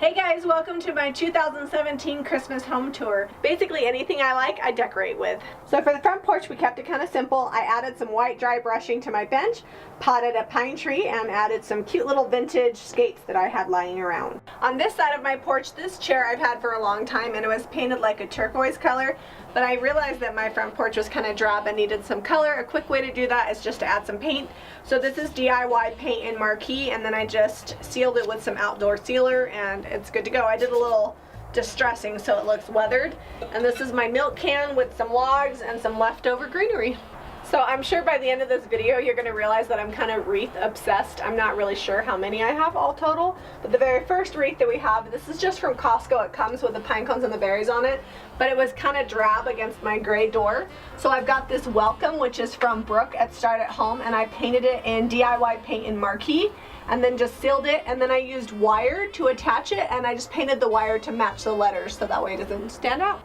Hey guys, welcome to my 2017 Christmas home tour. Basically anything I like, I decorate with. So for the front porch, we kept it kind of simple. I added some white dry brushing to my bench, potted a pine tree, and added some cute little vintage skates that I had lying around. On this side of my porch, this chair I've had for a long time, and it was painted like a turquoise color, but I realized that my front porch was kind of drab and needed some color. A quick way to do that is just to add some paint. So this is DIY paint and marquee, and then I just sealed it with some outdoor sealer, and it's good to go. I did a little distressing so it looks weathered. And this is my milk can with some logs and some leftover greenery. So I'm sure by the end of this video you're going to realize that I'm kind of wreath obsessed. I'm not really sure how many I have all total, but the very first wreath that we have, this is just from Costco. It comes with the pine cones and the berries on it, but it was kind of drab against my gray door. So I've got this welcome, which is from Brooke at Start at Home, and I painted it in DIY paint and marquee, and then just sealed it, and then I used wire to attach it, and I just painted the wire to match the letters so that way it doesn't stand out.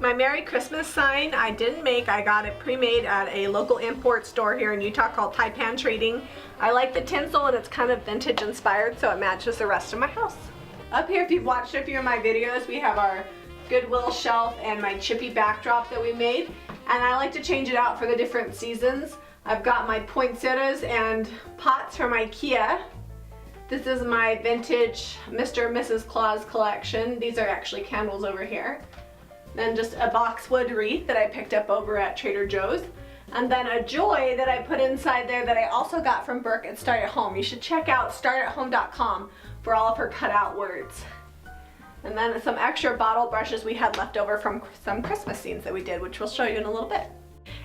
My Merry Christmas sign I didn't make. I got it pre-made at a local import store here in Utah called Taipan Trading. I like the tinsel and it's kind of vintage inspired, so it matches the rest of my house. Up here, if you've watched a few of my videos, we have our Goodwill shelf and my chippy backdrop that we made, and I like to change it out for the different seasons. I've got my poinsettias and pots from IKEA. This is my vintage Mr. and Mrs. Claus collection. These are actually candles over here. Then just a boxwood wreath that I picked up over at Trader Joe's. And then a joy that I put inside there that I also got from Brooke at Start at Home. You should check out startathome.com for all of her cutout words. And then some extra bottle brushes we had left over from some Christmas scenes that we did, which we'll show you in a little bit.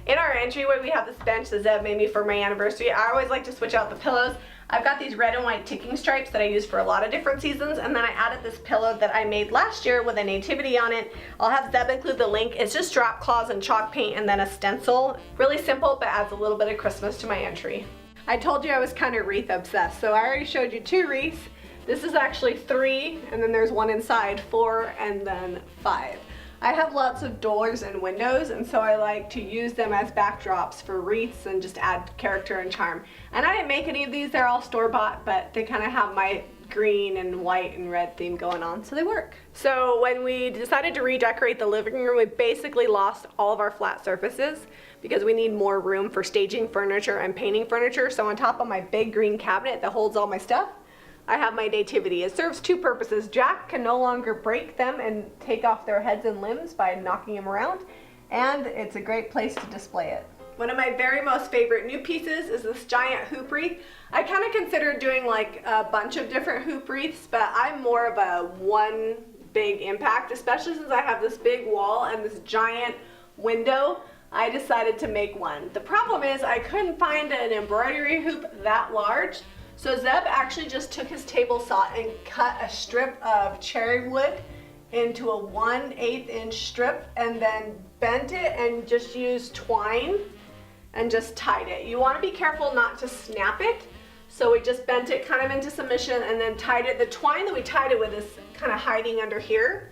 In our entryway, we have this bench that Zeb made me for my anniversary. I always like to switch out the pillows. I've got these red and white ticking stripes that I use for a lot of different seasons, and then I added this pillow that I made last year with a nativity on it. I'll have Zeb include the link. It's just drop cloths and chalk paint and then a stencil. Really simple, but adds a little bit of Christmas to my entry. I told you I was kind of wreath obsessed, so I already showed you 2 wreaths. This is actually 3, and then there's one inside, 4, and then 5. I have lots of doors and windows, and so I like to use them as backdrops for wreaths and just add character and charm. And I didn't make any of these, they're all store-bought, but they kind of have my green and white and red theme going on, so they work. So when we decided to redecorate the living room, we basically lost all of our flat surfaces because we need more room for staging furniture and painting furniture. So on top of my big green cabinet that holds all my stuff, I have my nativity. It serves 2 purposes. Jack can no longer break them and take off their heads and limbs by knocking them around, and it's a great place to display it. One of my very most favorite new pieces is this giant hoop wreath. I kind of considered doing like a bunch of different hoop wreaths, but I'm more of a one big impact, especially since I have this big wall and this giant window. I decided to make one. The problem is I couldn't find an embroidery hoop that large. So Zeb actually just took his table saw and cut a strip of cherry wood into a 1/8 inch strip, and then bent it and just used twine and just tied it. You want to be careful not to snap it, so we just bent it kind of into submission and then tied it. The twine that we tied it with is kind of hiding under here.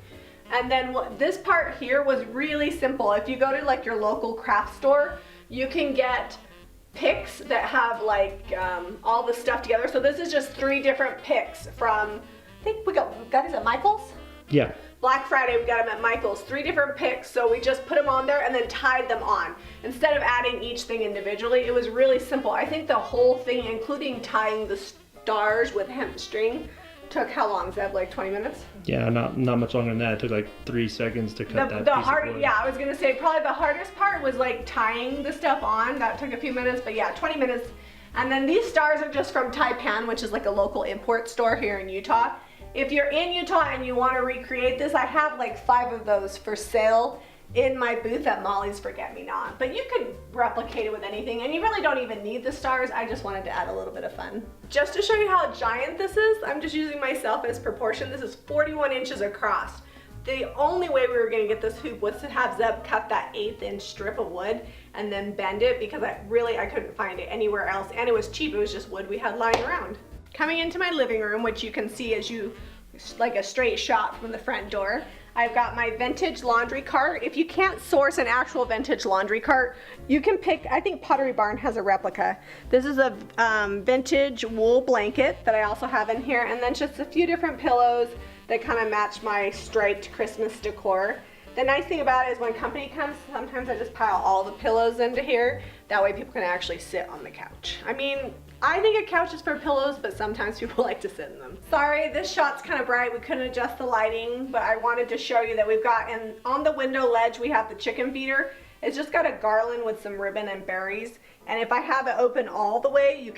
And then this part here was really simple. If you go to like your local craft store, you can get picks that have like all the stuff together. So this is just 3 different picks from, I think we got these at Michael's? Yeah. Black Friday we got them at Michael's. 3 different picks, so we just put them on there and then tied them on. Instead of adding each thing individually, it was really simple. I think the whole thing, including tying the stars with hemp string, took how long, Zeb? Like 20 minutes? Yeah, not much longer than that. It took like 3 seconds to cut that piece of wood. Yeah, I was gonna say probably the hardest part was like tying the stuff on. That took a few minutes, but yeah, 20 minutes. And then these stars are just from Taipan, which is like a local import store here in Utah. If you're in Utah and you want to recreate this, I have like 5 of those for sale in my booth at Molly's Forget-Me-Not. But you could replicate it with anything, and you really don't even need the stars. I just wanted to add a little bit of fun. Just to show you how giant this is, I'm just using myself as proportion. This is 41 inches across. The only way we were going to get this hoop was to have Zeb cut that 1/8 inch strip of wood and then bend it, because I couldn't find it anywhere else, and it was cheap. It was just wood we had lying around. Coming into my living room, which you can see as you like a straight shot from the front door, I've got my vintage laundry cart. If you can't source an actual vintage laundry cart, you can pick, I think Pottery Barn has a replica. This is a vintage wool blanket that I also have in here, and then just a few different pillows that kind of match my striped Christmas decor. The nice thing about it is when company comes, sometimes I just pile all the pillows into here. That way people can actually sit on the couch. I mean, I think a couch is for pillows, but sometimes people like to sit in them. Sorry, this shot's kind of bright. We couldn't adjust the lighting, but I wanted to show you that we've got, and on the window ledge, we have the chicken feeder. It's just got a garland with some ribbon and berries. And if I have it open all the way,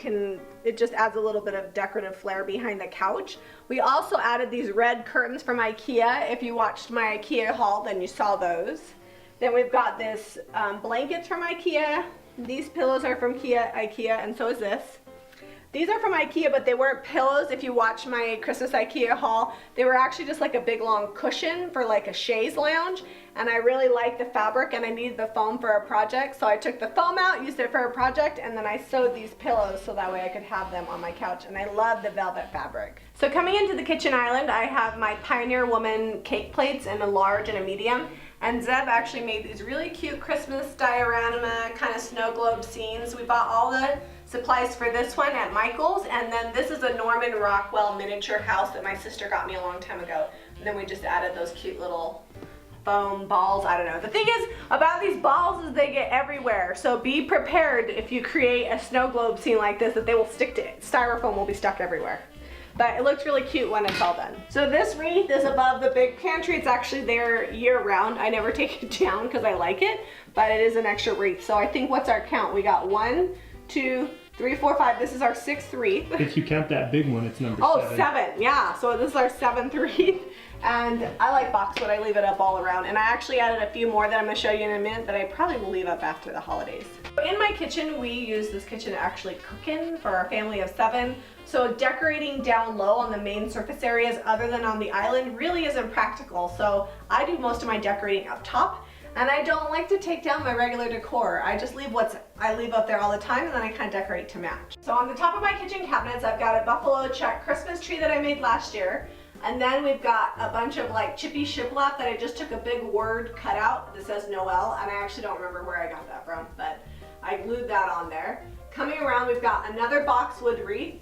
it just adds a little bit of decorative flair behind the couch. We also added these red curtains from IKEA. If you watched my IKEA haul, then you saw those. Then we've got this blankets from IKEA. These pillows are from IKEA, and so is this. These are from IKEA, but they weren't pillows. If you watch my Christmas IKEA haul, they were actually just like a big long cushion for like a chaise lounge. And I really like the fabric and I needed the foam for a project. So I took the foam out, used it for a project, and then I sewed these pillows so that way I could have them on my couch. And I love the velvet fabric. So coming into the kitchen island, I have my Pioneer Woman cake plates in a large and a medium. And Zeb actually made these really cute Christmas diorama kind of snow globe scenes. We bought all the supplies for this one at Michael's, and then this is a Norman Rockwell miniature house that my sister got me a long time ago. And then we just added those cute little foam balls. I don't know. The thing is about these balls is they get everywhere. So be prepared if you create a snow globe scene like this that they will stick to it. Styrofoam will be stuck everywhere. But it looks really cute when it's all done. So this wreath is above the big pantry. It's actually there year round. I never take it down because I like it, but it is an extra wreath. So I think, what's our count? We got 1, 2, 3, 4, 5. This is our 6th wreath. If you count that big one, it's number 7. Oh, 7. Yeah. So this is our 7th wreath. And I like boxwood. I leave it up all around. And I actually added a few more that I'm going to show you in a minute that I probably will leave up after the holidays. In my kitchen, we use this kitchen to actually cook in for our family of 7. So decorating down low on the main surface areas other than on the island really isn't practical. So I do most of my decorating up top. And I don't like to take down my regular decor. I just leave I leave up there all the time, and then I kind of decorate to match. So on the top of my kitchen cabinets, I've got a buffalo check Christmas tree that I made last year. And then we've got a bunch of like chippy shiplap that I just took a big word cut out that says Noel, and I actually don't remember where I got that from, but I glued that on there. Coming around, we've got another boxwood wreath.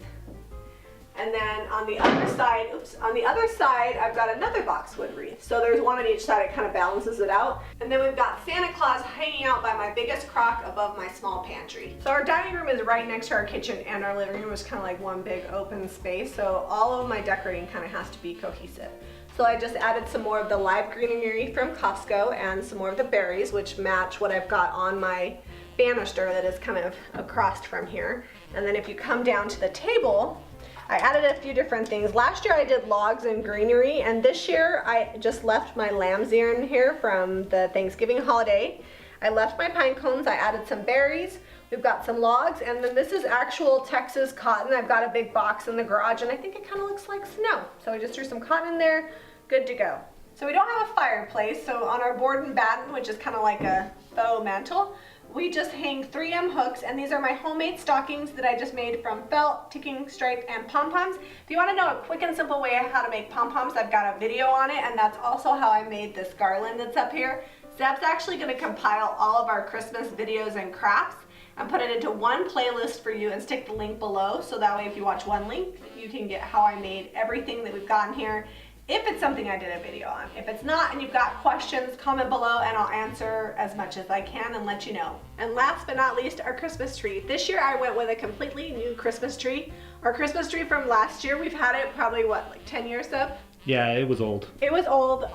And then on the other side, I've got another boxwood wreath. So there's one on each side, it kind of balances it out. And then we've got Santa Claus hanging out by my biggest crock above my small pantry. So our dining room is right next to our kitchen, and our living room is kind of like one big open space. So all of my decorating kind of has to be cohesive. So I just added some more of the live greenery from Costco and some more of the berries, which match what I've got on my banister that is kind of across from here. And then if you come down to the table, I added a few different things. Last year I did logs and greenery, and this year I just left my lamb's ear in here from the Thanksgiving holiday. I left my pine cones, I added some berries, we've got some logs, and then this is actual Texas cotton. I've got a big box in the garage, and I think it kind of looks like snow. So I just threw some cotton in there, good to go. So we don't have a fireplace, so on our board and batten, which is kind of like a faux mantle, we just hang 3M hooks, and these are my homemade stockings that I just made from felt, ticking, stripe, and pom-poms. If you want to know a quick and simple way of how to make pom-poms, I've got a video on it, and that's also how I made this garland that's up here. Zeb's actually going to compile all of our Christmas videos and crafts and put it into one playlist for you and stick the link below, so that way if you watch one link, you can get how I made everything that we've gotten here. If it's something I did a video on. If it's not and you've got questions, comment below and I'll answer as much as I can and let you know. And last but not least, our Christmas tree. This year I went with a completely new Christmas tree. Our Christmas tree from last year, we've had it probably, what, like 10 years up? Yeah, it was old. It was old.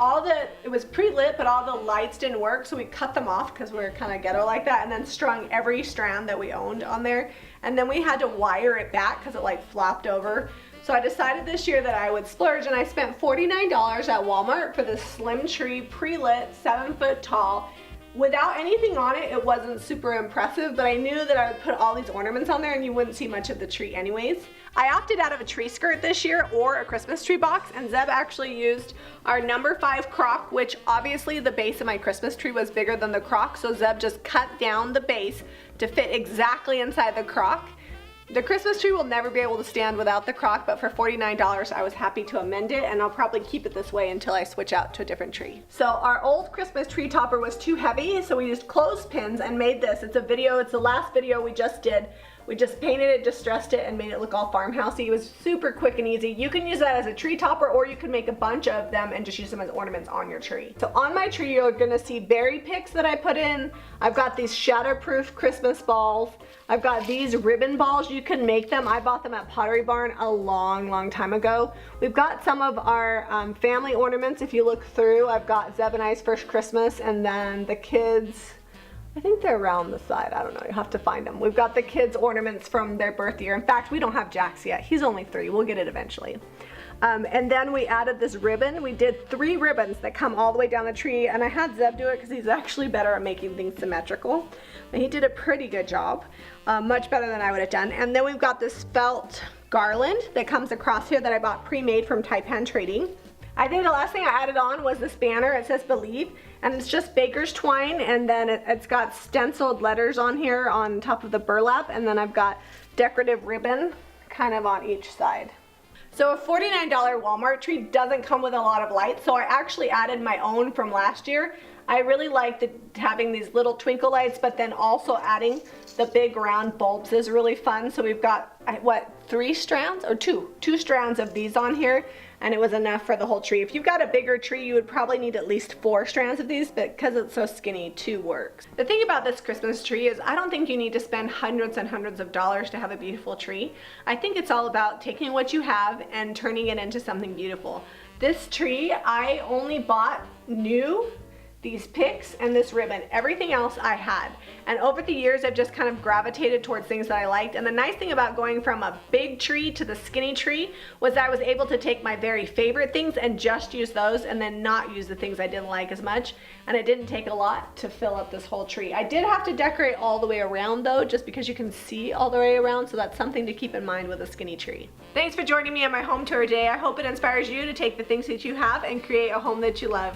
It was pre-lit, but all the lights didn't work, so we cut them off because we were kind of ghetto like that, and then strung every strand that we owned on there. And then we had to wire it back because it like flopped over. So I decided this year that I would splurge, and I spent $49 at Walmart for this slim tree, pre-lit, 7 foot tall. Without anything on it, it wasn't super impressive, but I knew that I would put all these ornaments on there and you wouldn't see much of the tree anyways. I opted out of a tree skirt this year or a Christmas tree box, and Zeb actually used our number 5 crock, which obviously the base of my Christmas tree was bigger than the crock, so Zeb just cut down the base to fit exactly inside the crock. The Christmas tree will never be able to stand without the crock, but for $49 I was happy to amend it, and I'll probably keep it this way until I switch out to a different tree. So our old Christmas tree topper was too heavy, so we used clothespins and made this. It's a video, it's the last video we just did. We just painted it, distressed it, and made it look all farmhousey. It was super quick and easy. You can use that as a tree topper, or you can make a bunch of them and just use them as ornaments on your tree. So on my tree, you're gonna see berry picks that I put in. I've got these shatterproof Christmas balls. I've got these ribbon balls. You can make them. I bought them at Pottery Barn a long time ago. We've got some of our family ornaments. If you look through, I've got Zeb and I's first Christmas, and then the kids, I think they're around the side. I don't know. You have to find them. We've got the kids' ornaments from their birth year. In fact, we don't have Jack's yet. He's only 3. We'll get it eventually. And then we added this ribbon. We did 3 ribbons that come all the way down the tree, and I had Zeb do it because he's actually better at making things symmetrical. And he did a pretty good job, much better than I would have done. And then we've got this felt garland that comes across here that I bought pre-made from Taipan Trading. I think the last thing I added on was this banner. It says Believe, and it's just baker's twine, and then it's got stenciled letters on here on top of the burlap, and then I've got decorative ribbon kind of on each side. So a $49 Walmart tree doesn't come with a lot of lights, so I actually added my own from last year. I really like having these little twinkle lights, but then also adding the big round bulbs is really fun. So we've got, what, 3 strands or 2 strands of these on here, and it was enough for the whole tree. If you've got a bigger tree, you would probably need at least 4 strands of these, but because it's so skinny, 2 works. The thing about this Christmas tree is I don't think you need to spend hundreds and hundreds of dollars to have a beautiful tree. I think it's all about taking what you have and turning it into something beautiful. This tree, I only bought new, these picks and this ribbon. Everything else I had. And over the years, I've just kind of gravitated towards things that I liked. And the nice thing about going from a big tree to the skinny tree was I was able to take my very favorite things and just use those, and then not use the things I didn't like as much. And it didn't take a lot to fill up this whole tree. I did have to decorate all the way around though, just because you can see all the way around. So that's something to keep in mind with a skinny tree. Thanks for joining me on my home tour today. I hope it inspires you to take the things that you have and create a home that you love.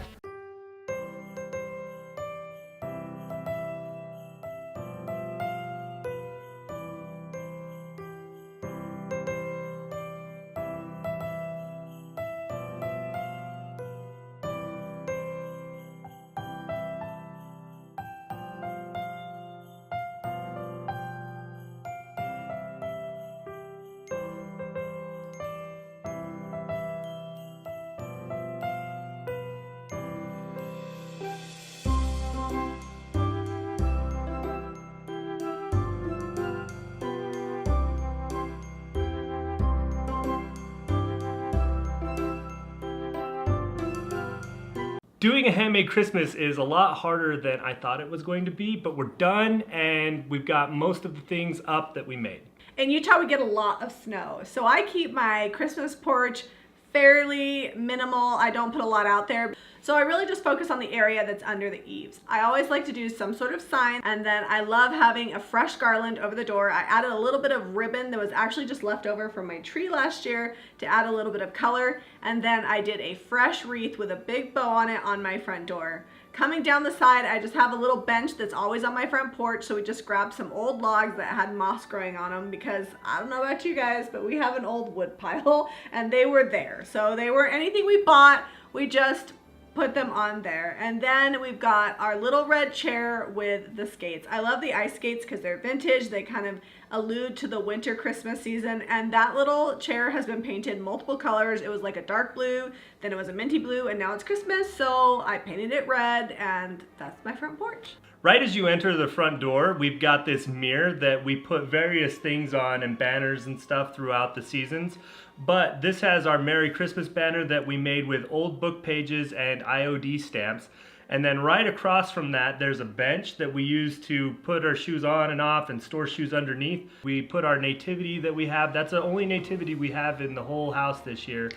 Doing a handmade Christmas is a lot harder than I thought it was going to be, but we're done and we've got most of the things up that we made. In Utah, we get a lot of snow, so I keep my Christmas porch fairly minimal. I don't put a lot out there. So I really just focus on the area that's under the eaves. I always like to do some sort of sign, and then I love having a fresh garland over the door. I added a little bit of ribbon that was actually just left over from my tree last year to add a little bit of color, and then I did a fresh wreath with a big bow on it on my front door. Coming down the side, I just have a little bench that's always on my front porch, so we just grabbed some old logs that had moss growing on them because I don't know about you guys, but we have an old wood pile and they were there. So they weren't anything we bought, we just put them on there. And then we've got our little red chair with the skates. I love the ice skates because they're vintage. They kind of allude to the winter Christmas season, and that little chair has been painted multiple colors. It was like a dark blue, then it was a minty blue, and now it's Christmas, so I painted it red, and that's my front porch. Right as you enter the front door, we've got this mirror that we put various things on and banners and stuff throughout the seasons. But this has our Merry Christmas banner that we made with old book pages and IOD stamps. And then right across from that, there's a bench that we use to put our shoes on and off and store shoes underneath. We put our nativity that we have. That's the only nativity we have in the whole house this year.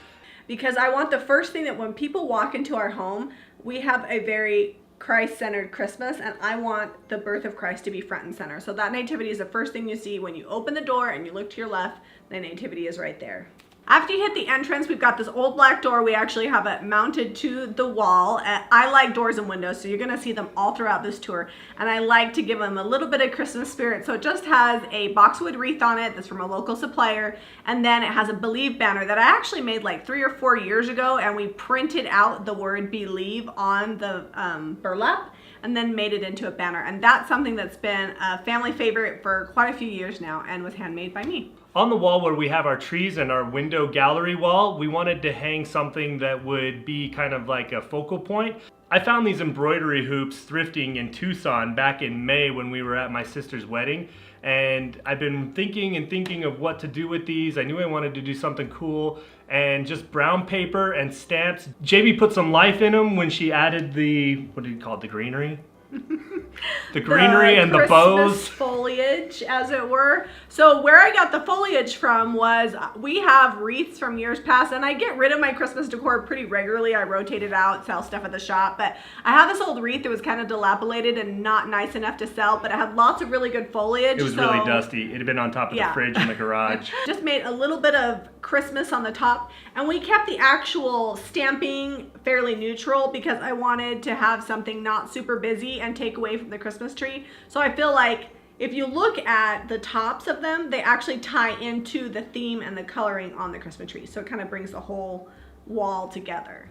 Because I want the first thing that when people walk into our home, we have a very Christ-centered Christmas, and I want the birth of Christ to be front and center. So that nativity is the first thing you see when you open the door and you look to your left. The nativity is right there. After you hit the entrance, we've got this old black door. We actually have it mounted to the wall. I like doors and windows, so you're gonna see them all throughout this tour. And I like to give them a little bit of Christmas spirit. So it just has a boxwood wreath on it that's from a local supplier. And then it has a Believe banner that I actually made like 3 or 4 years ago, and we printed out the word Believe on the burlap. and then made it into a banner. And that's something that's been a family favorite for quite a few years now and was handmade by me. On the wall where we have our trees and our window gallery wall, we wanted to hang something that would be kind of like a focal point. I found these embroidery hoops thrifting in Tucson back in May when we were at my sister's wedding. And I've been thinking of what to do with these. I knew I wanted to do something cool, and just brown paper and stamps. Jami put some life in them when she added the, what did you call it, the greenery? The greenery and the bows. Christmas foliage, as it were. So where I got the foliage from was, we have wreaths from years past, and I get rid of my Christmas decor pretty regularly. I rotate it out, sell stuff at the shop, but I have this old wreath that was kind of dilapidated and not nice enough to sell, but it had lots of really good foliage. It was really dusty. It had been on top of the fridge in the garage. Just made a little bit of Christmas on the top, and we kept the actual stamping fairly neutral because I wanted to have something not super busy and take away from the Christmas tree. So I feel like if you look at the tops of them, they actually tie into the theme and the coloring on the Christmas tree. So it kind of brings the whole wall together.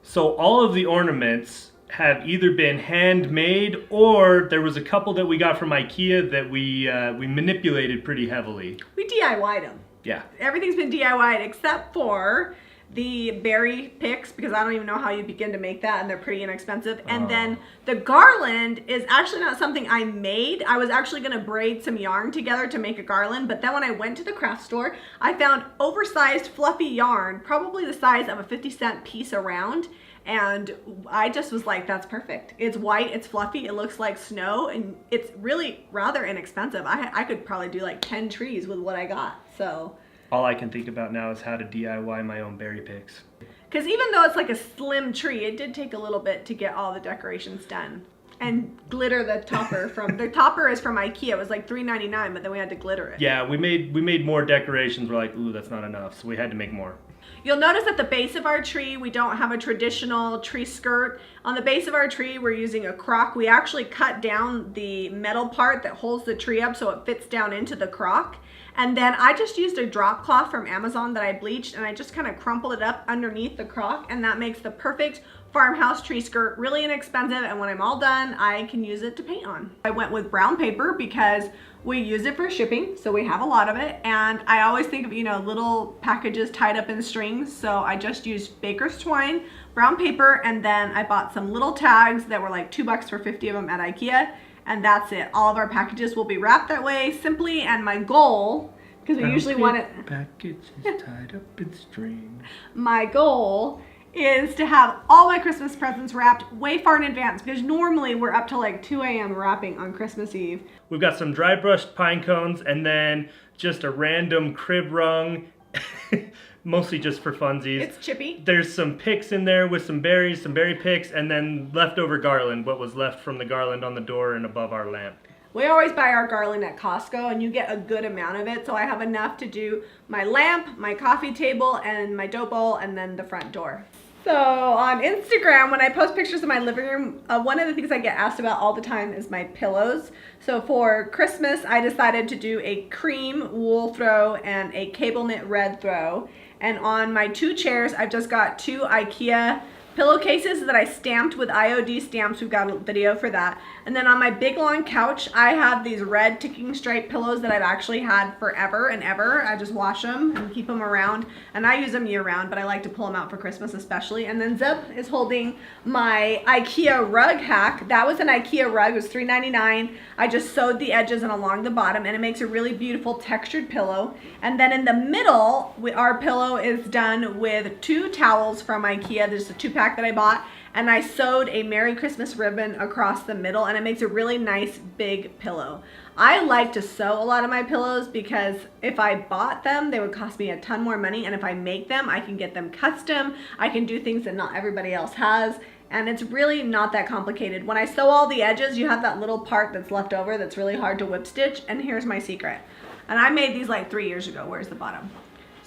So all of the ornaments have either been handmade, or there was a couple that we got from IKEA that we manipulated pretty heavily. We DIY'd them. Yeah. Everything's been DIY'd except for the berry picks, because I don't even know how you begin to make that, and they're pretty inexpensive. And then the garland is actually not something I made. I was actually going to braid some yarn together to make a garland, but then when I went to the craft store, I found oversized fluffy yarn, probably the size of a 50-cent piece around, and I just was like, that's perfect. It's white, it's fluffy, it looks like snow, and it's really rather inexpensive. I could probably do like 10 trees with what I got, so. All I can think about now is how to DIY my own berry picks. Because even though it's like a slim tree, it did take a little bit to get all the decorations done. And glitter the topper from, the topper is from IKEA. It was like $3.99, but then we had to glitter it. Yeah, we made more decorations. We're like, ooh, that's not enough, so we had to make more. You'll notice at the base of our tree, we don't have a traditional tree skirt. On the base of our tree, we're using a crock. We actually cut down the metal part that holds the tree up so it fits down into the crock. And then I just used a drop cloth from Amazon that I bleached, and I just kind of crumpled it up underneath the crock, and that makes the perfect farmhouse tree skirt, really inexpensive, and when I'm all done, I can use it to paint on. I went with brown paper because we use it for shipping, so we have a lot of it, and I always think of, you know, little packages tied up in strings, so I just used baker's twine, brown paper, and then I bought some little tags that were like $2 for 50 of them at IKEA, and that's it. All of our packages will be wrapped that way, simply, and my goal, because we usually want it... Packages tied up in string. My goal is to have all my Christmas presents wrapped way far in advance, because normally we're up to like 2 a.m. wrapping on Christmas Eve. We've got some dry brushed pine cones and then just a random crib rung, mostly just for funsies. It's chippy. There's some picks in there with some berries, some berry picks, and then leftover garland, what was left from the garland on the door and above our lamp. We always buy our garland at Costco, and you get a good amount of it, so I have enough to do my lamp, my coffee table, and my dough bowl, and then the front door. So on Instagram, when I post pictures of my living room, one of the things I get asked about all the time is my pillows. So for Christmas, I decided to do a cream wool throw and a cable knit red throw. And on my 2 chairs, I've just got 2 IKEA pillowcases that I stamped with IOD stamps. We've got a video for that. And then on my big long couch, I have these red ticking stripe pillows that I've actually had forever and ever. I just wash them and keep them around, and I use them year round, but I like to pull them out for Christmas especially. And then Zeb is holding my IKEA rug hack. That was an IKEA rug. It was $3.99. I just sewed the edges and along the bottom, and it makes a really beautiful textured pillow. And then in the middle, our pillow is done with 2 towels from IKEA. There's a 2-pack that I bought, and I sewed a Merry Christmas ribbon across the middle, and it makes a really nice big pillow. I like to sew a lot of my pillows because if I bought them, they would cost me a ton more money, and if I make them, I can get them custom. I can do things that not everybody else has, and it's really not that complicated. When I sew all the edges, you have that little part that's left over that's really hard to whip stitch, and here's my secret. And I made these like 3 years ago. Where's the bottom?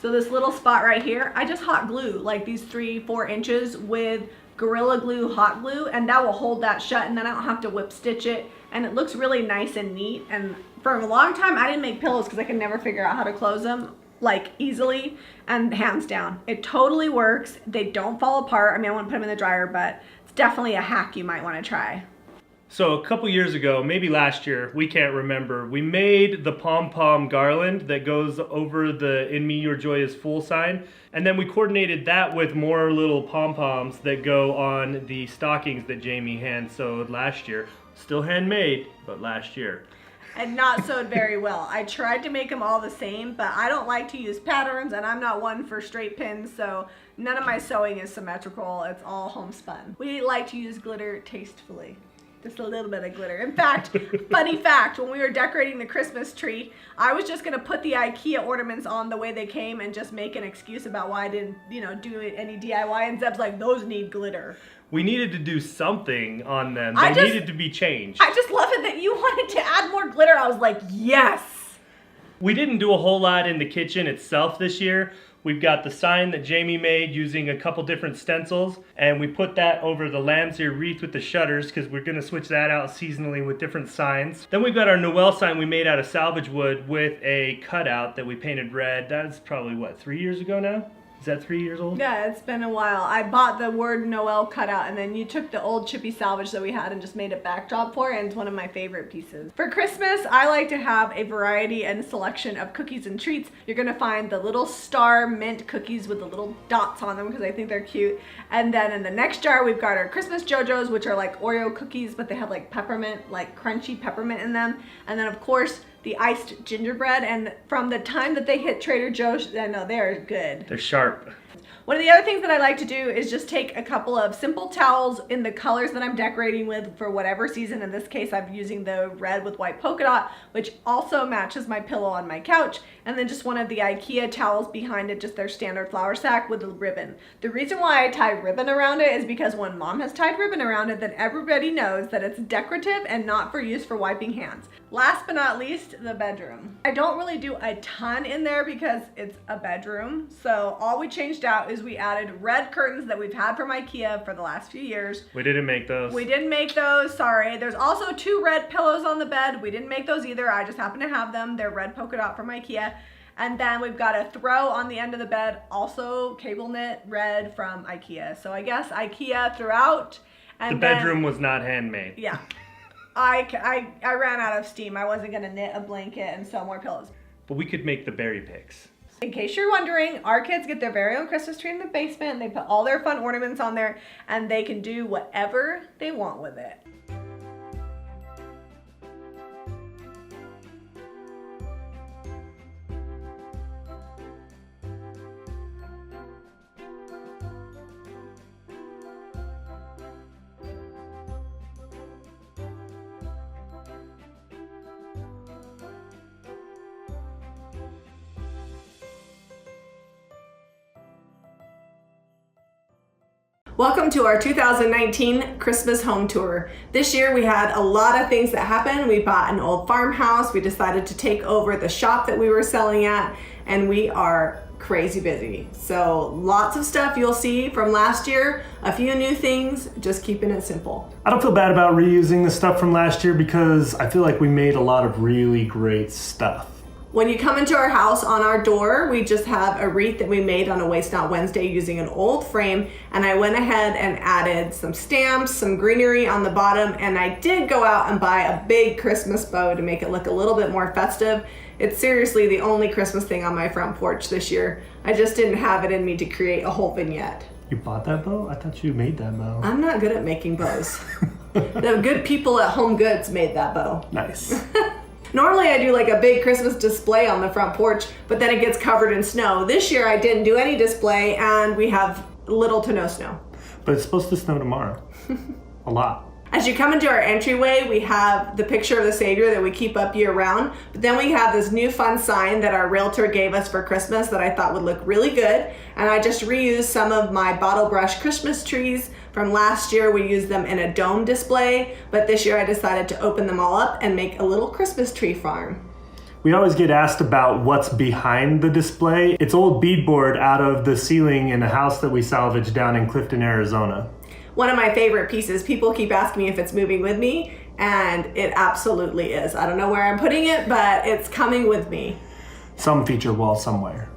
So this little spot right here, I just hot glue like these 3-4 inches with Gorilla Glue hot glue, and that will hold that shut, and then I don't have to whip stitch it, and it looks really nice and neat. And for a long time I didn't make pillows because I could never figure out how to close them like easily, and hands down it totally works. They don't fall apart. I mean, I wouldn't put them in the dryer, but it's definitely a hack you might want to try. So a couple years ago, maybe last year, we can't remember, we made the pom-pom garland that goes over the "In Me Your Joy is Full" sign. And then we coordinated that with more little pom-poms that go on the stockings that Jami hand sewed last year. Still handmade, but last year. And not sewed very well. I tried to make them all the same, but I don't like to use patterns, and I'm not one for straight pins, so none of my sewing is symmetrical. It's all homespun. We like to use glitter tastefully. Just a little bit of glitter. In fact, funny fact, when we were decorating the Christmas tree, I was just gonna put the IKEA ornaments on the way they came and just make an excuse about why I didn't, do any DIY, and Zeb's like, those need glitter. We needed to do something on them. They needed to be changed. I just love it that you wanted to add more glitter. I was like, yes. We didn't do a whole lot in the kitchen itself this year. We've got the sign that Jami made using a couple different stencils, and we put that over the lamb's ear wreath with the shutters because we're going to switch that out seasonally with different signs. Then we've got our Noel sign we made out of salvage wood with a cutout that we painted red. That's probably, 3 years ago now? Is that 3 years old? Yeah, it's been a while. I bought the word Noel cutout, and then you took the old chippy salvage that we had and just made a backdrop for it, and it's one of my favorite pieces. For Christmas, I like to have a variety and selection of cookies and treats. You're gonna find the little star mint cookies with the little dots on them because I think they're cute. And then in the next jar, we've got our Christmas JoJo's, which are like Oreo cookies, but they have like peppermint, like crunchy peppermint in them. And then of course, the iced gingerbread, and from the time that they hit Trader Joe's, I know they're good. They're sharp. One of the other things that I like to do is just take a couple of simple towels in the colors that I'm decorating with for whatever season. In this case, I'm using the red with white polka dot, which also matches my pillow on my couch. And then just one of the IKEA towels behind it, just their standard flour sack with a ribbon. The reason why I tie ribbon around it is because when mom has tied ribbon around it, then everybody knows that it's decorative and not for use for wiping hands. Last but not least, the bedroom. I don't really do a ton in there because it's a bedroom. So all we changed out is we added red curtains that we've had from IKEA for the last few years. We didn't make those. We didn't make those, sorry. There's also 2 red pillows on the bed. We didn't make those either. I just happen to have them. They're red polka dot from IKEA. And then we've got a throw on the end of the bed, also cable knit red from IKEA. So I guess IKEA throughout. And the bedroom was not handmade. Yeah. I ran out of steam. I wasn't gonna knit a blanket and sew more pillows. But we could make the berry picks. In case you're wondering, our kids get their very own Christmas tree in the basement, and they put all their fun ornaments on there, and they can do whatever they want with it. Welcome to our 2019 Christmas home tour. This year we had a lot of things that happened. We bought an old farmhouse, we decided to take over the shop that we were selling at, and we are crazy busy. So lots of stuff you'll see from last year, a few new things, just keeping it simple. I don't feel bad about reusing the stuff from last year because I feel like we made a lot of really great stuff. When you come into our house, on our door, we just have a wreath that we made on a Waste Not Wednesday using an old frame, and I went ahead and added some stamps, some greenery on the bottom, and I did go out and buy a big Christmas bow to make it look a little bit more festive. It's seriously the only Christmas thing on my front porch this year. I just didn't have it in me to create a whole vignette. You bought that bow? I thought you made that bow. I'm not good at making bows. The good people at Home Goods made that bow. Nice. Normally I do like a big Christmas display on the front porch, but then it gets covered in snow. This year I didn't do any display, and we have little to no snow. But it's supposed to snow tomorrow. A lot. As you come into our entryway, we have the picture of the Savior that we keep up year round, but then we have this new fun sign that our realtor gave us for Christmas that I thought would look really good, and I just reused some of my bottle brush Christmas trees from last year. We used them in a dome display, but this year I decided to open them all up and make a little Christmas tree farm. We always get asked about what's behind the display. It's old beadboard out of the ceiling in a house that we salvaged down in Clifton, Arizona. One of my favorite pieces. People keep asking me if it's moving with me, and it absolutely is. I don't know where I'm putting it, but it's coming with me. Some feature wall somewhere.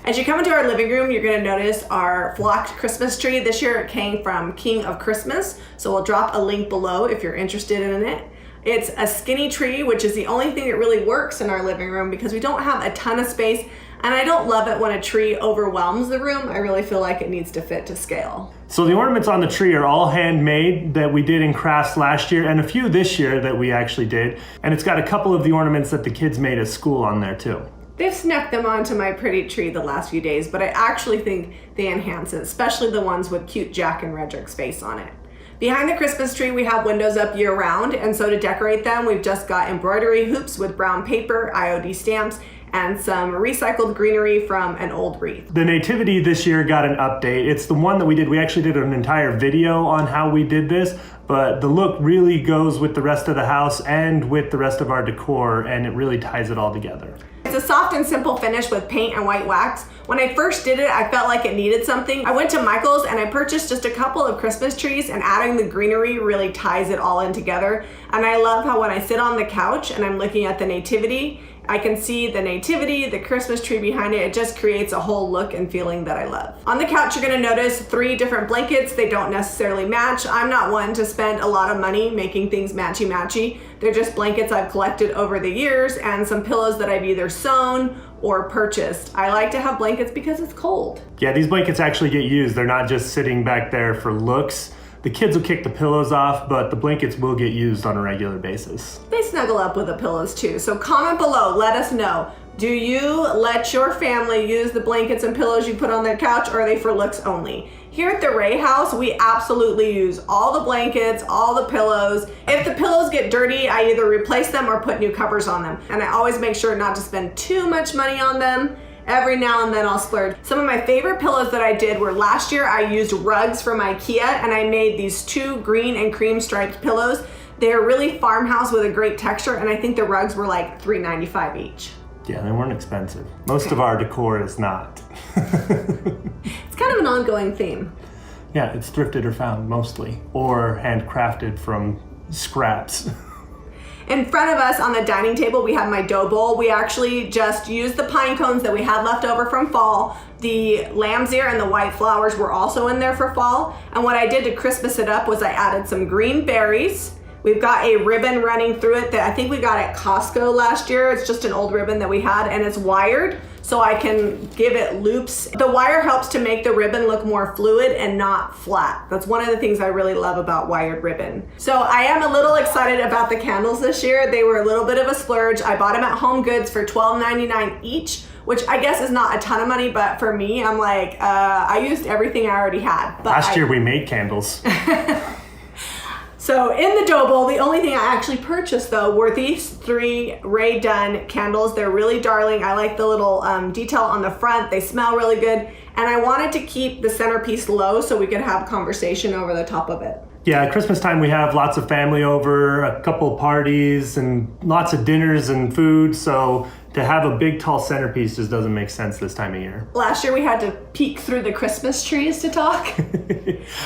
As you come into our living room, you're gonna notice our flocked Christmas tree. This year it came from King of Christmas, so we'll drop a link below if you're interested in it. It's a skinny tree, which is the only thing that really works in our living room because we don't have a ton of space, and I don't love it when a tree overwhelms the room. I really feel like it needs to fit to scale. So the ornaments on the tree are all handmade that we did in crafts last year and a few this year that we actually did. And it's got a couple of the ornaments that the kids made at school on there too. They've snuck them onto my pretty tree the last few days, but I actually think they enhance it, especially the ones with cute Jack and Redrick's face on it. Behind the Christmas tree, we have windows up year round, and so to decorate them, we've just got embroidery hoops with brown paper, IOD stamps, and some recycled greenery from an old wreath. The nativity this year got an update. It's the one that we did. We actually did an entire video on how we did this, but the look really goes with the rest of the house and with the rest of our decor, and it really ties it all together. It's a soft and simple finish with paint and white wax. When I first did it, I felt like it needed something. I went to Michael's and I purchased just a couple of Christmas trees, and adding the greenery really ties it all in together. And I love how when I sit on the couch and I'm looking at the nativity, I can see the nativity, the Christmas tree behind it. It just creates a whole look and feeling that I love. On the couch, you're gonna notice 3 different blankets. They don't necessarily match. I'm not one to spend a lot of money making things matchy-matchy. They're just blankets I've collected over the years and some pillows that I've either sewn or purchased. I like to have blankets because it's cold. Yeah, these blankets actually get used. They're not just sitting back there for looks. The kids will kick the pillows off, but the blankets will get used on a regular basis. They snuggle up with the pillows too. So comment below, let us know. Do you let your family use the blankets and pillows you put on their couch, or are they for looks only? Here at the Ray house, we absolutely use all the blankets, all the pillows. If the pillows get dirty, I either replace them or put new covers on them. And I always make sure not to spend too much money on them. Every now and then I'll splurge. Some of my favorite pillows that I did were last year. I used rugs from IKEA and I made these 2 green and cream striped pillows. They're really farmhouse with a great texture, and I think the rugs were like $3.95 each. Yeah, they weren't expensive. Most of our decor is not. It's kind of an ongoing theme. Yeah, it's thrifted or found mostly, or handcrafted from scraps. In front of us on the dining table, we have my dough bowl. We actually just used the pine cones that we had left over from fall. The lamb's ear and the white flowers were also in there for fall. And what I did to Christmas it up was I added some green berries. We've got a ribbon running through it that I think we got at Costco last year. It's just an old ribbon that we had, and it's wired, so I can give it loops. The wire helps to make the ribbon look more fluid and not flat. That's one of the things I really love about wired ribbon. So I am a little excited about the candles this year. They were a little bit of a splurge. I bought them at Home Goods for $12.99 each, which I guess is not a ton of money, but for me, I'm like, I used everything I already had. But Last year we made candles. So in the dough bowl, the only thing I actually purchased though were these 3 Ray Dunn candles. They're really darling. I like the little detail on the front. They smell really good. And I wanted to keep the centerpiece low so we could have conversation over the top of it. Yeah, at Christmas time we have lots of family over, a couple parties, and lots of dinners and food. So to have a big tall centerpiece just doesn't make sense this time of year. Last year we had to peek through the Christmas trees to talk.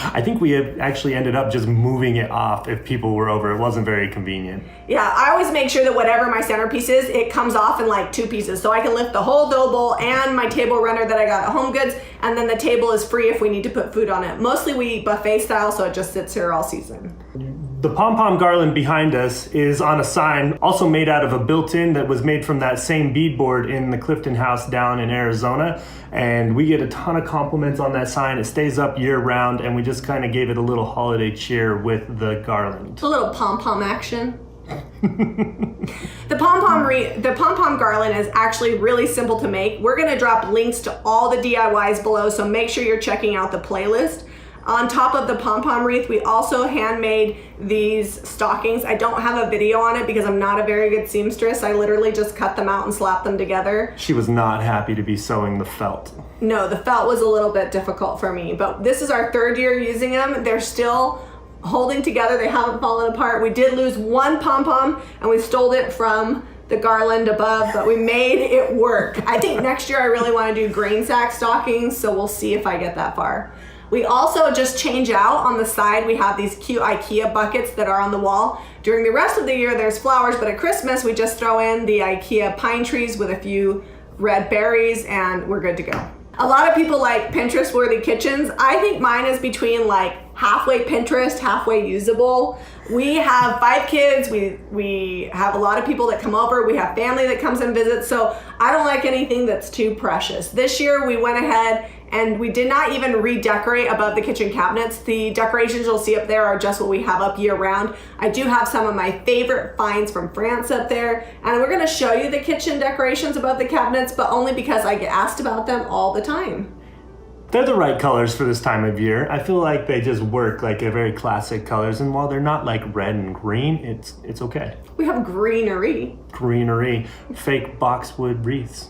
I think we have actually ended up just moving it off if people were over. It wasn't very convenient. Yeah, I always make sure that whatever my centerpiece is, it comes off in like 2 pieces. So I can lift the whole dough bowl and my table runner that I got at Home Goods, and then the table is free if we need to put food on it. Mostly we eat buffet style, so it just sits here all season. The pom-pom garland behind us is on a sign, also made out of a built-in that was made from that same beadboard in the Clifton house down in Arizona. And we get a ton of compliments on that sign. It stays up year-round, and we just kind of gave it a little holiday cheer with the garland. A little pom-pom action. The pom-pom garland is actually really simple to make. We're gonna drop links to all the DIYs below, so make sure you're checking out the playlist. On top of the pom-pom wreath, we also handmade these stockings. I don't have a video on it because I'm not a very good seamstress. I literally just cut them out and slapped them together. She was not happy to be sewing the felt. No, the felt was a little bit difficult for me, but this is our 3rd year using them. They're still holding together. They haven't fallen apart. We did lose 1 pom-pom and we stole it from the garland above, but we made it work. I think next year I really want to do grain sack stockings, so we'll see if I get that far. We also just change out on the side. We have these cute IKEA buckets that are on the wall. During the rest of the year, there's flowers, but at Christmas, we just throw in the IKEA pine trees with a few red berries, and we're good to go. A lot of people like Pinterest-worthy kitchens. I think mine is between like halfway Pinterest, halfway usable. We have 5 kids. We have a lot of people that come over. We have family that comes and visits. So I don't like anything that's too precious. This year we went ahead and we did not even redecorate above the kitchen cabinets. The decorations you'll see up there are just what we have up year round. I do have some of my favorite finds from France up there, and we're gonna show you the kitchen decorations above the cabinets, but only because I get asked about them all the time. They're the right colors for this time of year. I feel like they just work, like they're very classic colors, and while they're not like red and green, it's okay. We have greenery. Greenery, fake boxwood wreaths.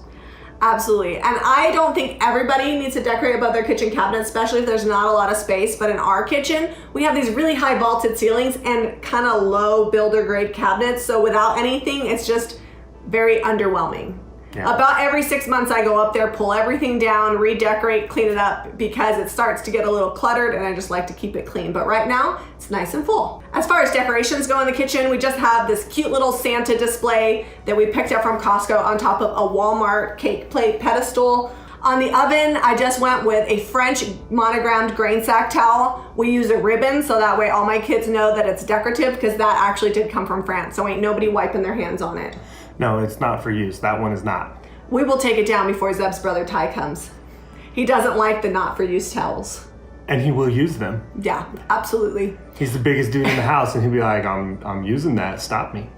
Absolutely. And I don't think everybody needs to decorate above their kitchen cabinet, especially if there's not a lot of space. But in our kitchen, we have these really high vaulted ceilings and kind of low builder grade cabinets. So without anything, it's just very underwhelming. Yeah. About every 6 months, I go up there, pull everything down, redecorate, clean it up, because it starts to get a little cluttered and I just like to keep it clean. But right now, it's nice and full. As far as decorations go in the kitchen, we just have this cute little Santa display that we picked up from Costco on top of a Walmart cake plate pedestal. On the oven, I just went with a French monogrammed grain sack towel. We use a ribbon so that way all my kids know that it's decorative, because that actually did come from France, so ain't nobody wiping their hands on it. No, it's not for use. That one is not. We will take it down before Zeb's brother Ty comes. He doesn't like the not for use towels. And he will use them. Yeah, absolutely. He's the biggest dude in the house, and he'll be like, I'm using that, stop me.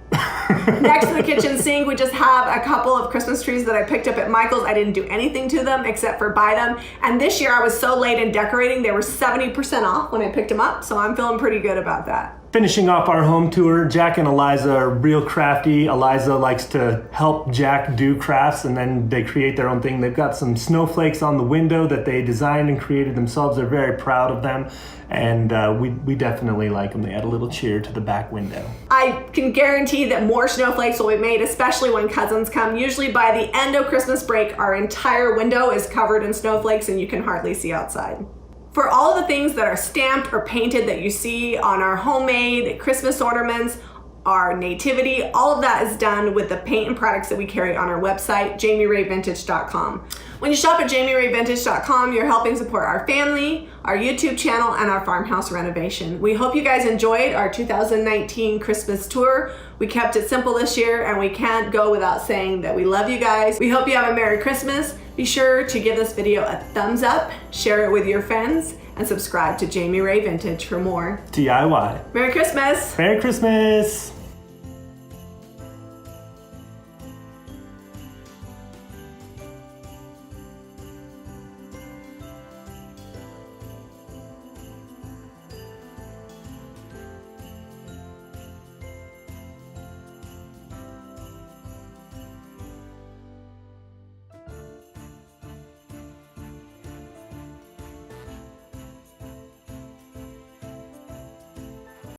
Next to the kitchen sink, we just have a couple of Christmas trees that I picked up at Michael's. I didn't do anything to them except for buy them. And this year I was so late in decorating, they were 70% off when I picked them up. So I'm feeling pretty good about that. Finishing off our home tour, Jack and Eliza are real crafty. Eliza likes to help Jack do crafts, and then they create their own thing. They've got some snowflakes on the window that they designed and created themselves. They're very proud of them, and we definitely like them. They add a little cheer to the back window. I can guarantee that more snowflakes will be made, especially when cousins come. Usually by the end of Christmas break, our entire window is covered in snowflakes and you can hardly see outside. For all the things that are stamped or painted that you see on our homemade Christmas ornaments, our nativity, all of that is done with the paint and products that we carry on our website, JamiRayVintage.com. When you shop at JamiRayVintage.com, you're helping support our family, our YouTube channel, and our farmhouse renovation. We hope you guys enjoyed our 2019 Christmas tour. We kept it simple this year, and we can't go without saying that we love you guys. We hope you have a Merry Christmas. Be sure to give this video a thumbs up, share it with your friends, and subscribe to Jami Ray Vintage for more DIY. Merry Christmas! Merry Christmas!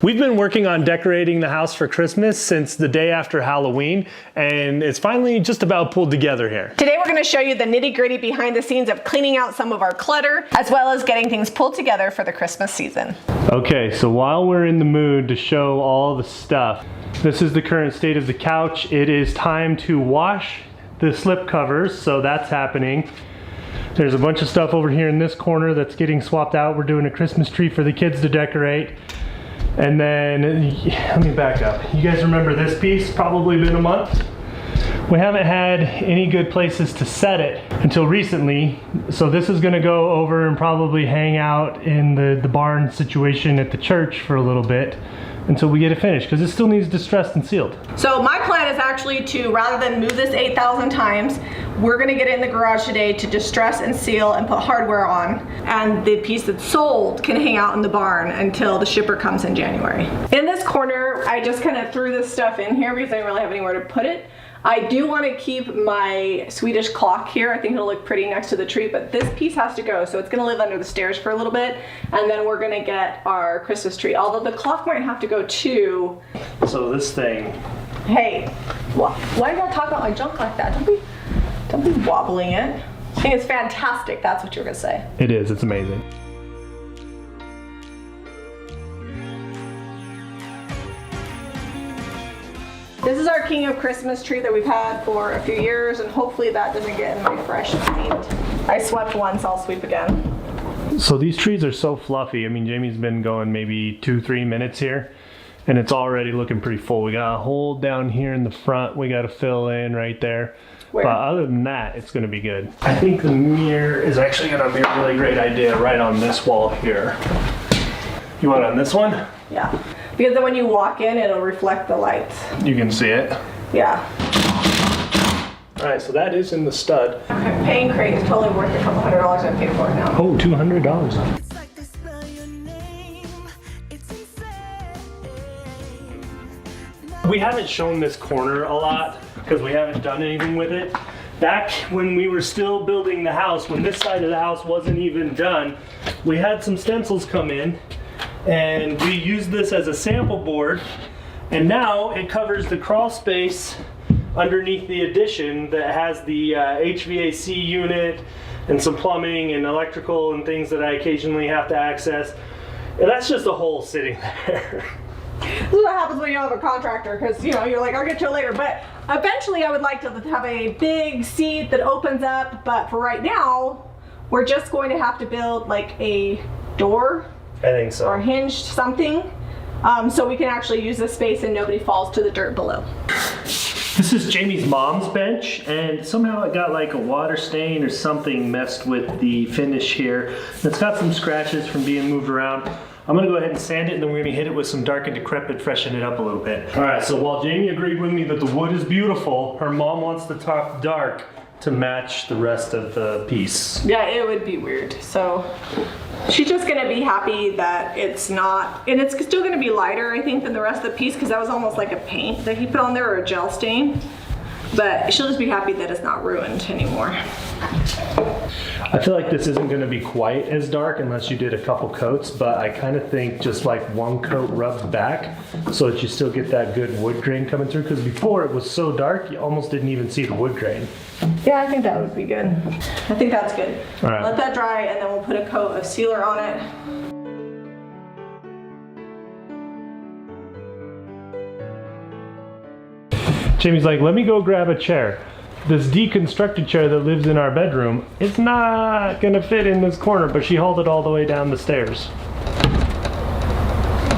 We've been working on decorating the house for Christmas since the day after Halloween, and it's finally just about pulled together here. Today we're going to show you the nitty-gritty behind the scenes of cleaning out some of our clutter, as well as getting things pulled together for the Christmas season. Okay, so while we're in the mood to show all the stuff, this is the current state of the couch. It is time to wash the slip covers, so that's happening. There's a bunch of stuff over here in this corner that's getting swapped out. We're doing a Christmas tree for the kids to decorate. And then, let me back up. You guys remember this piece? Probably been a month. We haven't had any good places to set it until recently. So this is gonna go over and probably hang out in the barn situation at the church for a little bit until we get it finished, because it still needs distressed and sealed. So my plan is actually to, rather than move this 8,000 times, we're gonna get it in the garage today to distress and seal and put hardware on. And the piece that's sold can hang out in the barn until the shipper comes in January. In this corner, I just kind of threw this stuff in here because I didn't really have anywhere to put it. I do want to keep my Swedish clock here. I think it'll look pretty next to the tree, but this piece has to go. So it's going to live under the stairs for a little bit, and then we're going to get our Christmas tree. Although the clock might have to go too. So this thing. Hey, why do I talk about my junk like that? Don't be wobbling it. I think it's fantastic. That's what you're going to say. It is. It's amazing. This is our King of Christmas tree that we've had for a few years, and hopefully that doesn't get in my fresh paint. I swept once, I'll sweep again. So these trees are so fluffy. I mean, Jamie's been going maybe 2-3 minutes here, and it's already looking pretty full. We got a hole down here in the front we got to fill in right there. Where? But other than that, it's going to be good. I think the mirror is actually going to be a really great idea right on this wall here. You want it on this one? Yeah, because then when you walk in, it'll reflect the lights. You can see it. Yeah. All right, so that is in the stud. Paying crate is totally worth a couple $100 I paid for it now. Oh, $200. We haven't shown this corner a lot because we haven't done anything with it. Back when we were still building the house, when this side of the house wasn't even done, we had some stencils come in and we used this as a sample board, and now it covers the crawl space underneath the addition that has the HVAC unit and some plumbing and electrical and things that I occasionally have to access. And that's just a hole sitting there. This is what happens when you don't have a contractor, because you're like, I'll get to it later. But eventually I would like to have a big seat that opens up, but for right now, we're just going to have to build like a door. I think so. Or hinged something, so we can actually use this space and nobody falls to the dirt below. This is Jamie's mom's bench, and somehow it got like a water stain or something messed with the finish here. It's got some scratches from being moved around. I'm gonna go ahead and sand it, and then we're gonna hit it with some dark and decrepit, freshen it up a little bit. All right, so while Jamie agreed with me that the wood is beautiful, her mom wants the top dark to match the rest of the piece. Yeah, it would be weird. So she's just gonna be happy that it's not, and it's still gonna be lighter, I think, than the rest of the piece, because that was almost like a paint that he put on there, or a gel stain. But she'll just be happy that it's not ruined anymore. I feel like this isn't going to be quite as dark unless you did a couple coats, but I kind of think just like one coat rubbed back so that you still get that good wood grain coming through, because before it was so dark you almost didn't even see the wood grain. Yeah, I think that would be good. I think that's good. All right. Let that dry, and then we'll put a coat of sealer on it. Jamie's like, let me go grab a chair. This deconstructed chair that lives in our bedroom, it's not gonna fit in this corner, but she hauled it all the way down the stairs.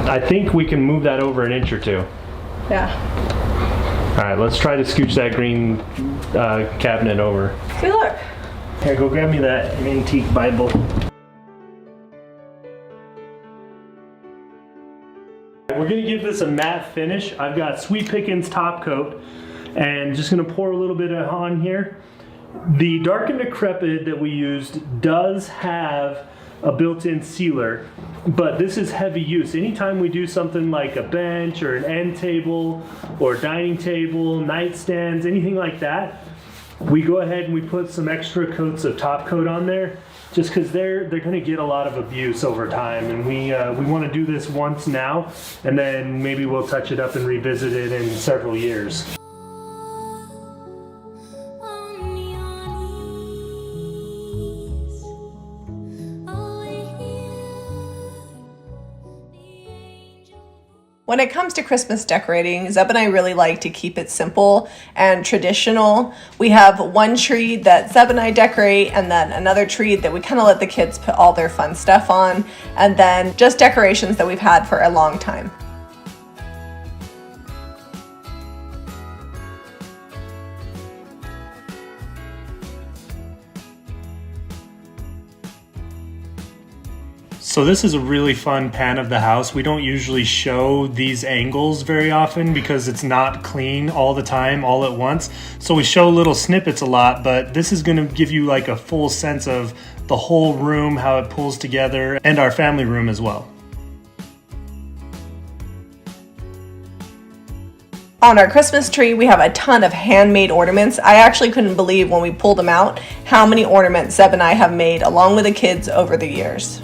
I think we can move that over an inch or two. Yeah. All right, let's try to scooch that green cabinet over. See, look. Here, go grab me that antique Bible. We're gonna give this a matte finish. I've got Sweet Pickins top coat, and just gonna pour a little bit on here. The dark and decrepit that we used does have a built-in sealer, but this is heavy use. Anytime we do something like a bench or an end table or dining table, nightstands, anything like that, we go ahead and we put some extra coats of top coat on there, just because they're going to get a lot of abuse over time, and we want to do this once now, and then maybe we'll touch it up and revisit it in several years. When it comes to Christmas decorating, Zeb and I really like to keep it simple and traditional. We have one tree that Zeb and I decorate, and then another tree that we kind of let the kids put all their fun stuff on, and then just decorations that we've had for a long time. So this is a really fun pan of the house. We don't usually show these angles very often because it's not clean all the time, all at once. So we show little snippets a lot, but this is gonna give you like a full sense of the whole room, how it pulls together, and our family room as well. On our Christmas tree, we have a ton of handmade ornaments. I actually couldn't believe when we pulled them out how many ornaments Zeb and I have made along with the kids over the years.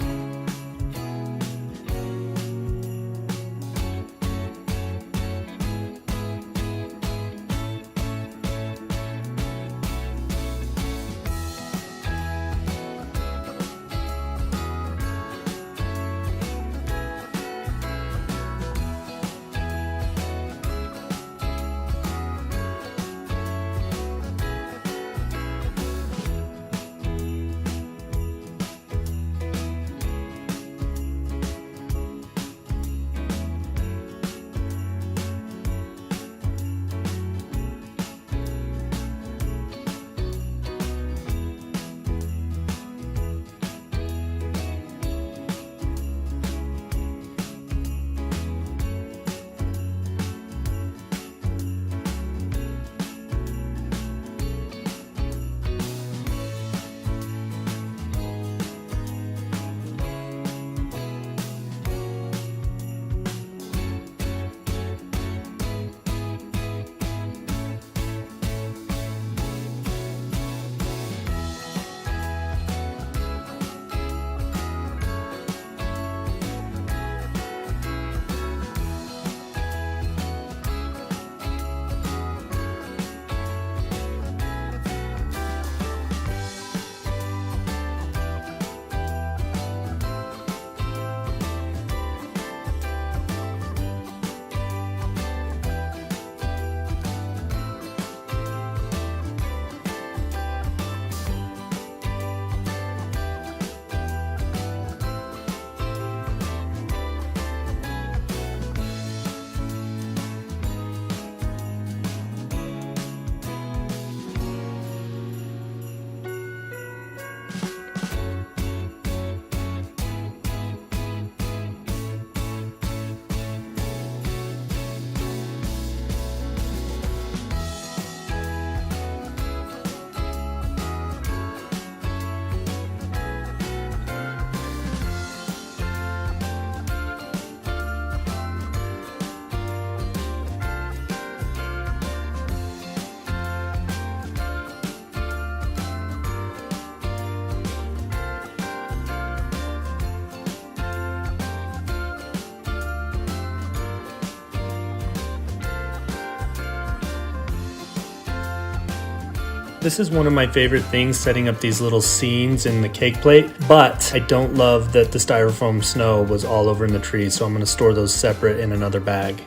This is one of my favorite things, setting up these little scenes in the cake plate, but I don't love that the styrofoam snow was all over in the tree, so I'm going to store those separate in another bag.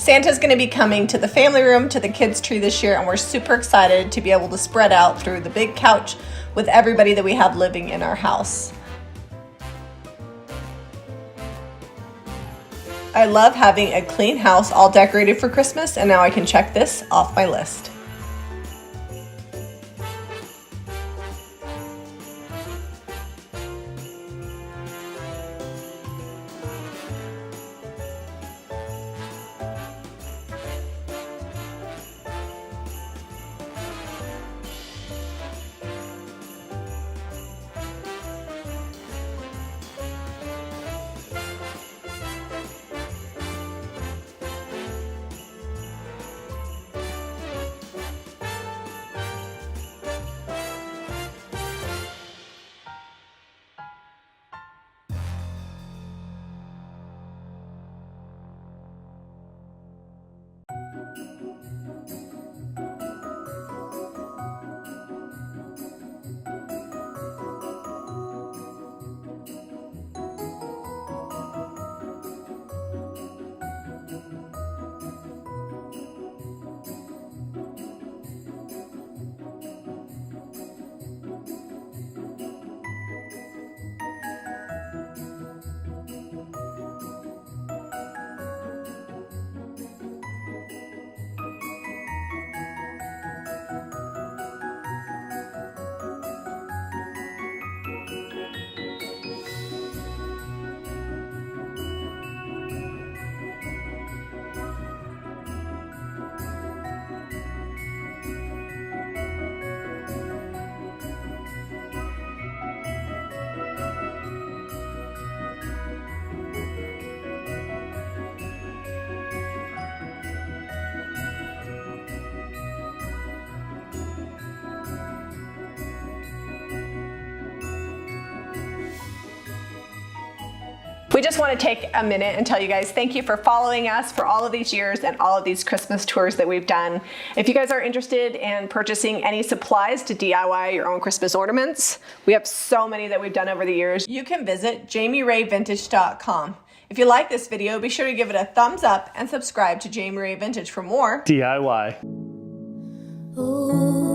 Santa's going to be coming to the family room, to the kids' tree this year, and we're super excited to be able to spread out through the big couch with everybody that we have living in our house. I love having a clean house all decorated for Christmas, and now I can check this off my list. We just want to take a minute and tell you guys thank you for following us for all of these years and all of these Christmas tours that we've done. If you guys are interested in purchasing any supplies to DIY your own Christmas ornaments, we have so many that we've done over the years. You can visit JamiRayVintage.com. If you like this video, be sure to give it a thumbs up and subscribe to Jami Ray Vintage for more DIY. Ooh.